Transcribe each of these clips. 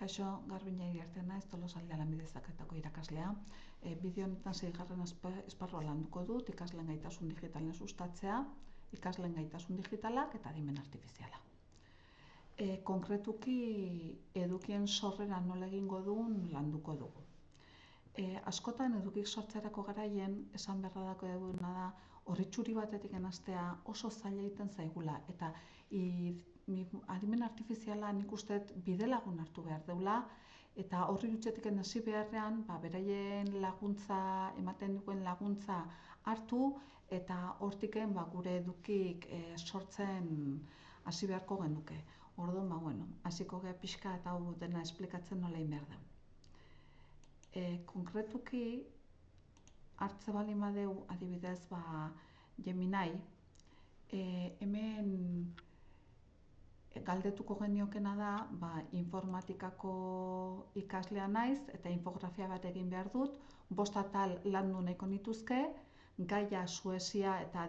Kaixo, Garbina Iriarte naiz, Tolosaldea Lanbide-Heziketako irakaslea. Bideo honetan 6. esparrua landuko dut, ikasleen gaitasun digitalen sustatzea, ikasleen gaitasun digitalak eta adimen artifiziala. Konkretuki edukien sorrera nola egingo duen landuko dugu. Askotan edukik sortzerako garaien, esan beharradako duguna da, horritxuri batetik enaztea oso zaila egiten zaigula, eta adimen artifiziala nik usteet bidelagun hartu behar deula, eta horri dutxetik hasi beharrean, beraien laguntza, ematen duen laguntza hartu, eta hortiken gure edukik sortzen hasi beharko genuke. Orduan, hasiko gea pixka eta hau dena esplikatzen nola egin behar den. Konkretuki, hartze baldin badeu adibidez Gemini, hemen galdetuko geniokena da informatikako ikaslea naiz eta infografia bat egin behar dut, 5 atal landu nahiko nituzke, gaia Suezia eta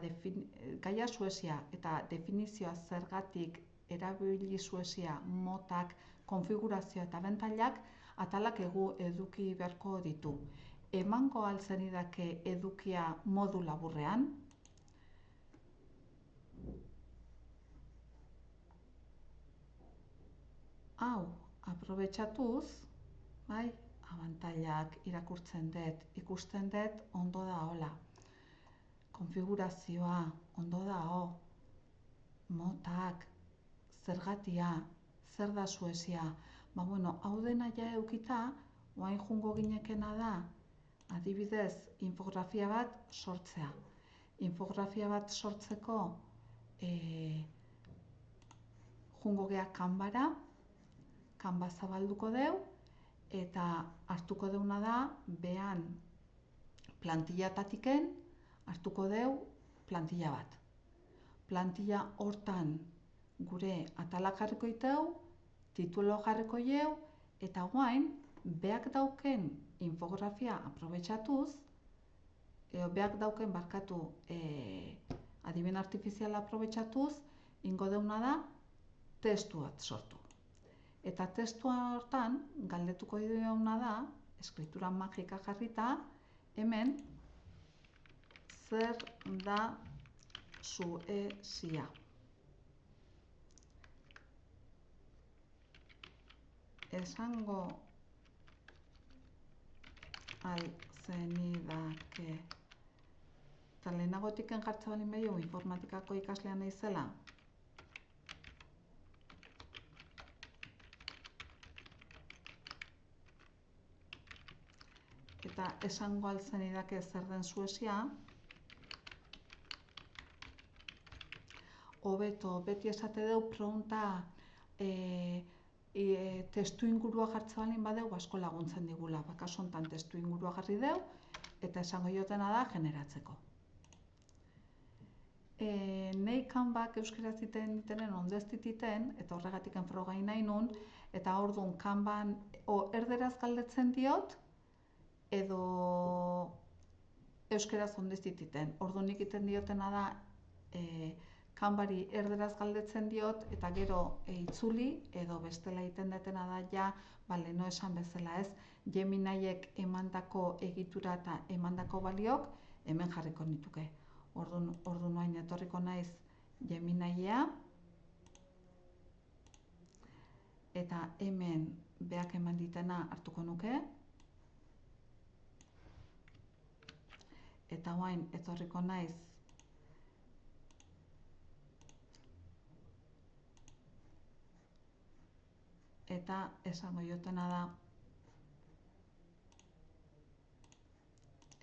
definizioa zergatik erabili Suezia, motak, konfigurazioa eta bentailak, atalak eduki beharko ditu. Emango ahal zenidake edukia modu laburrean. Hau, aprobetxatuz, abantailak irakurtzen dut, ikusten dut, ondo da hola. Konfigurazioa, ondo da ho. Motak, zergatia, zer da Suezia. Hau dena ja eukita, oain jungo ginekena da, adibidez, infografia bat sortzea. Infografia bat sortzeko jungo gea Canvara, Canva zabalduko deu, eta hartuko deuna da, behan plantilla-tatiken, hartuko deu plantilla bat. Plantilla hortan gure atalak jarriko iteu, titulo jarriko jau, eta guain, beak dauken infografia aprobetxatuz, beak dauken adimen artifiziala aprobetxatuz, ingo deuna da, testu bat sortu. Eta testua hortan, galdetuko deuna da, eskritura magika jarrita, hemen, zer da Suezia. Esango ahal zenidake. Eta lehenagotik jartza balin behio informatikako ikaslea naizela. Eta esango ahal zenidake zer den Suezia. Hobeto, beti esate deu pronta testu ingurua jartza balin badeu, asko laguntzen digula. Kasu honetan testu ingurua jarri deu, eta esango jotena da generatzeko. Nei Canvak euskera ziten ditenen ondo ez dititen, eta horregatik frogain nahi nun, eta orduan Canvan erderaz galdetzen diot, edo euskeraz ondo ez dititen. Orduan egiten diotena da, Canvari erderaz galdetzen diot, eta gero itzuli, edo bestela egiten detena da ja, leheno esan bezala ez, Geminiek emandako egitura eta emandako baliok, hemen jarriko nituke. Orduan hain etorriko naiz Geminiea, eta hemen beak eman ditena hartuko nuke, eta hain etorriko naiz eta esango jotena da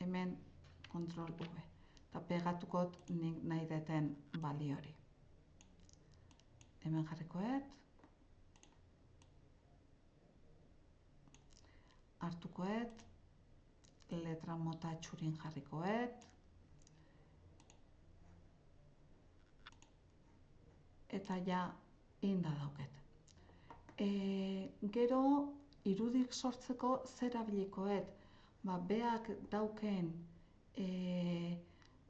hemen Ctrl V eta pegatukot nik nahi deten bali hori. Hemen jarrikoet, hartukoet, letra mota txurin jarrikoet, eta ja inda dauket. Gero, irudik sortzeko zer abilikoet, beak dauken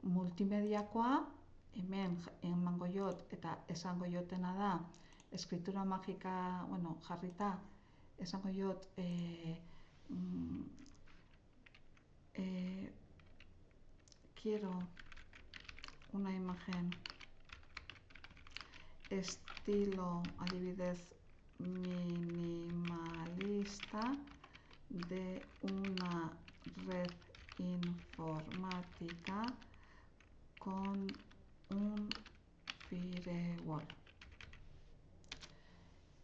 multimediakoa, hemen emango jot eta esango jotena da, eskritura magika jarrita, esango jot, quiero una imagen estilo, adibidez, minimalista de una red informática con un firewall.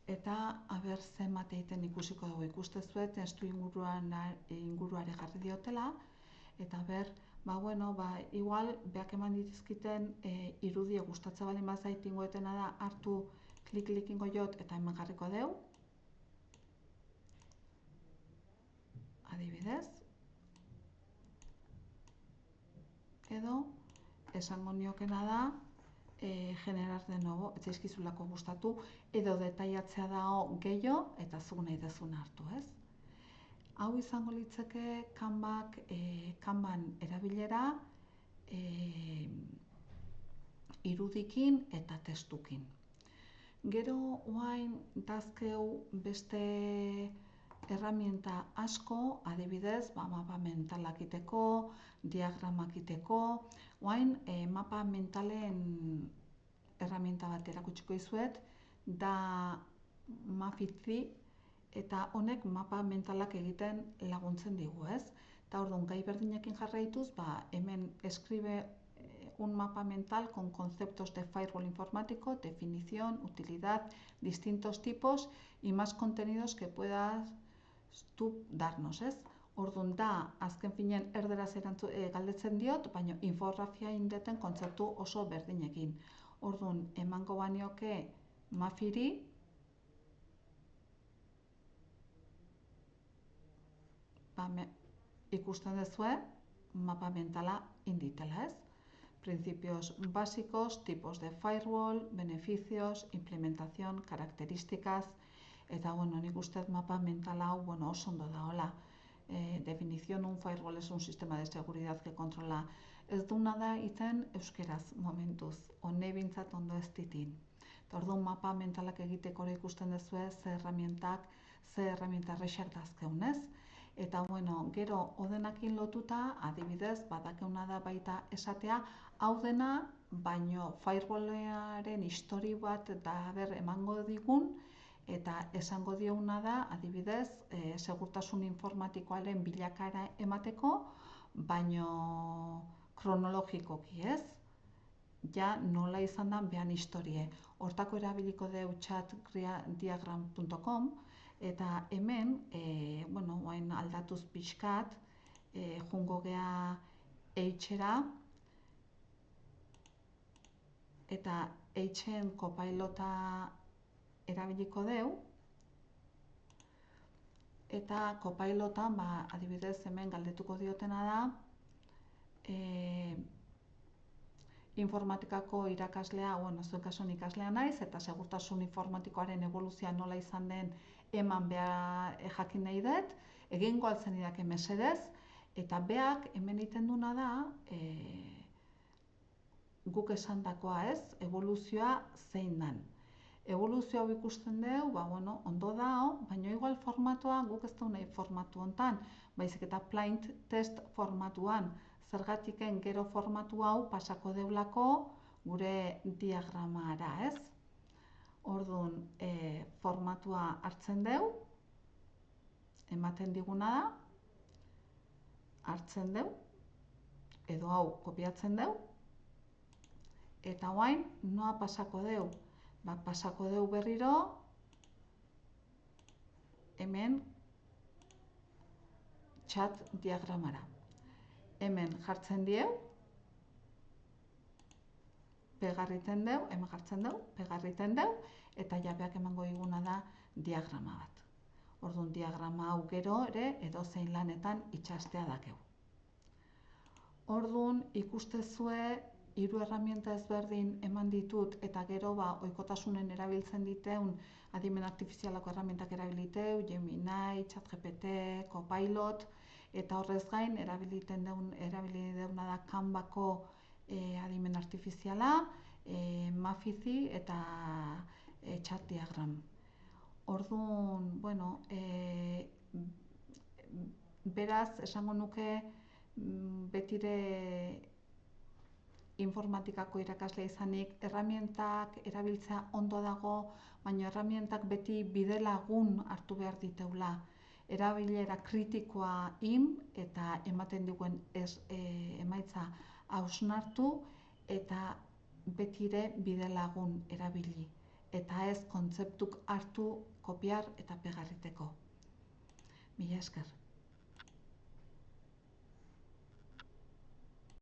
Eta, aber, zenbat egiten ikusiko dugu. Ikustezuet, testu inguruare jarri diotela, eta ber, igual, beak eman ditizkiten irudie gustatzen baldin bazait ingoetena da, hartu klik ingo jot eta hemen jarriko deu. Adibidez. Edo, esango niokena da, generar de nuevo, ez zaizkizulako gustatu, edo detailatzea dago gehiago eta zuk nahi dezuna hartu, ez? Hau izango litzeke Canvan erabilera irudikin eta testukin. Gero oain dazkeu beste erramienta asko, adibidez, mapa mentalak iteko, diagramak iteko. Oain mapa mentalen erramienta bat erakutsiko dizuet, da Mapfizzi, eta honek mapa mentalak egiten laguntzen digu, ez? Eta orduan, gai berdinekin jarraituz, hemen escribe un mapa mental con conceptos de firewall informático, definición, utilidad, distintos tipos y más contenidos que puedas tú darnos, ez? Orduan da, azken finean erderaz galdetzen diot, baina infografia indeten kontzeptu oso berdinekin. Orduan, emango banioke Mapfiri, ikusten duzue, mapa mentala inditela, ez? Principios básicos, tipos de firewall, beneficios, implementación, características, eta, nik uste mapa mentala hau, oso ondo da, hola. Definición, un firewall es un sistema de seguridad que controla. Ez duna da iten euskeraz momentuz, honei bintzat ondo ez ditin. Eta orduan mapa mentalak egiteko ikusten duzue, ze erramienta errexak dazkeun, ez? Eta, gero, odenakin lotuta, adibidez, badakeuna da baita esatea, hau dena, baino firewallaren histori bat da emango digun, eta esango dioguna da, adibidez, segurtasun informatikoaren bilakara emateko, baino kronologikoki, ez? Ja, nola izan da behan historie. Hortako erabiliko deu chatdiagram.com, eta hemen, oain aldatuz pixkat, jungo gea H-era, eta H-en Copilota erabiliko deu, eta Copilotan, adibidez, hemen galdetuko diotena da, informatikako irakaslea, zuen kasuan ikaslea naiz, eta segurtasun informatikoaren evoluzioa nola izan den eman behar jakin nahi dut, egingo altzen idake mesedez, eta beak hemen egiten duna da, guk esandakoa, ez, evoluzioa zein dan. Evoluzioa hau ikusten dugu, ondo dao, baina igual formatua guk ez du nahi formatu hontan, baizik eta plain test formatuan, zergatiken gero formatu hau pasako deulako gure diagramara, ez? Orduan, formatua hartzen dugu, ematen diguna da, hartzen dugu, edo hau kopiatzen dugu, eta oain, noa pasako dugu? Pasako dugu berriro, hemen chat diagramara. Hemen jartzen diegu, pegarriten dugu, hemen jartzen dugu, pegarriten dugu, eta jabeak emango diguna da diagrama bat. Orduan, diagrama hau gero ere edozein lanetan itxastea dakeu. Orduan, ikustezue, 3 erramienta ezberdin eman ditut, eta gero ohikotasunen erabiltzen diteun adimen artifizialako erramientak erabiliteu, Gemini, ChatGPT, Copilot, eta horrez gain erabili deuna da Canvako adimen artifiziala, Mapfizzi eta ChatDiagram. Orduan, bueno, beraz, esango nuke betire informatikako irakaslea izanik, erramientak erabiltzea ondo dago, baina erramientak beti bidelagun hartu behar diteula. Erabilera kritikoa eta ematen diguen emaitza hausnartu eta betire bidelagun erabili. Eta ez kontzeptuk hartu, kopiar eta pegarriteko. Mila esker.